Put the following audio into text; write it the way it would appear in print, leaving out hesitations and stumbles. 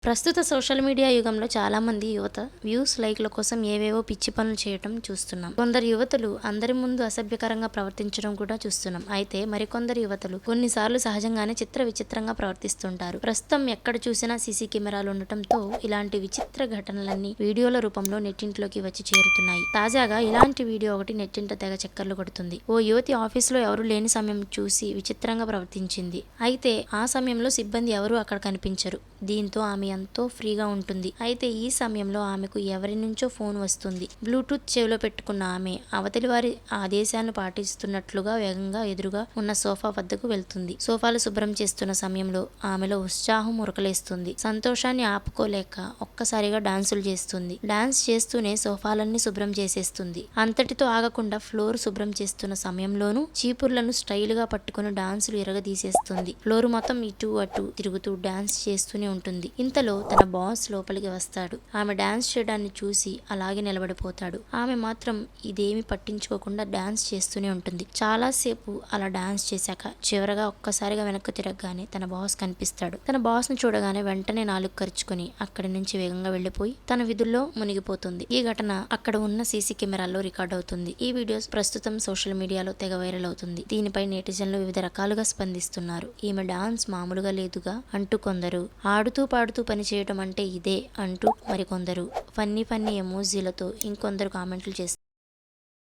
ప్రస్తుత social media యుగంలో చాలా మంది యువత వ్యూస్ లైక్ల కోసం ఏవేవో పిచ్చి పనులు చేయటం చూస్తున్నాం. కొందరు యువతులు అందరి ముందు అసభ్యకరంగా ప్రవర్తించడం కూడా చూస్తున్నాం. అయితే మరికొందరు యువతులు కొన్నిసార్లు సహజంగానే విచిత్రంగా ప్రవర్తిస్తుంటారు. ప్రస్తుతం ఎక్కడ చూసినా సీసీ కెమెరాలు ఉండటంతో ఇలాంటి విచిత్ర ఘటనలన్నీ వీడియోల రూపంలో నెట్టింట్లోకి వచ్చి చేరుతున్నాయి. తాజాగా ఇలాంటి వీడియో ఒకటి నెట్టింట తెగ చక్కర్లు కొడుతుంది. ఓ యువతి ఆఫీసులో ఎవరూ లేని సమయం చూసి విచిత్రంగా ప్రవర్తించింది. అయితే ఆ సమయంలో సిబ్బంది ఎవరూ అక్కడ కనిపించరు. దీంతో ఆమె ఎంతో ఫ్రీగా ఉంటుంది. అయితే ఈ సమయంలో ఆమెకు ఎవరి నుంచో ఫోన్ వస్తుంది. బ్లూటూత్ చెవిలో పెట్టుకున్న ఆమె అవతలి వారి ఆదేశాలను పాటిస్తున్నట్లుగా వేగంగా ఎదురుగా ఉన్న సోఫా వద్దకు వెళ్తుంది. సోఫాలు శుభ్రం చేస్తున్న సమయంలో ఆమెలో ఉత్సాహం ఉరకలేస్తుంది. సంతోషాన్ని ఆపుకోలేక ఒక్కసారిగా డాన్సులు చేస్తుంది. డాన్స్ చేస్తూనే సోఫాలన్నీ శుభ్రం చేసేస్తుంది. అంతటితో ఆగకుండా ఫ్లోర్ శుభ్రం చేస్తున్న సమయంలోనూ చీపుర్లను స్టైల్ గా పట్టుకుని డాన్సులు ఎరగదీసేస్తుంది. ఫ్లోర్ మొత్తం ఇటు అటు తిరుగుతూ డాన్స్ చేస్తూనే ఉంటుంది. ఇంతలో తన బాస్ లోపలికి వస్తాడు. ఆమె డాన్స్ చేయడాన్ని చూసి అలాగే నిలబడిపోతాడు. ఆమె మాత్రం ఇదేమి పట్టించుకోకుండా డాన్స్ చేస్తూనే ఉంటుంది. చాలా సేపు అలా డాన్స్ చేశాక చివరగా ఒక్కసారిగా వెనక్కు తిరగగానే తన బాస్ కనిపిస్తాడు. తన బాస్ ను చూడగానే వెంటనే నాలుగు ఖర్చుకొని అక్కడి నుంచి వేగంగా వెళ్లిపోయి తన విధుల్లో మునిగిపోతుంది. ఈ ఘటన అక్కడ ఉన్న సీసీ కెమెరాల్లో రికార్డ్ అవుతుంది. ఈ వీడియోస్ ప్రస్తుతం సోషల్ మీడియాలో తెగ వైరల్ అవుతుంది. దీనిపై నెటిజన్లు వివిధ రకాలుగా స్పందిస్తున్నారు. ఈమె డాన్స్ మామూలుగా లేదుగా అంటూ కొందరు, ఆడుతూ పాడుతూ పని చేయటం అంటే ఇదే అంటూ మరికొందరు ఫన్నీ ఎమోజీలతో ఇంకొందరు కామెంట్లు చేస్తారు.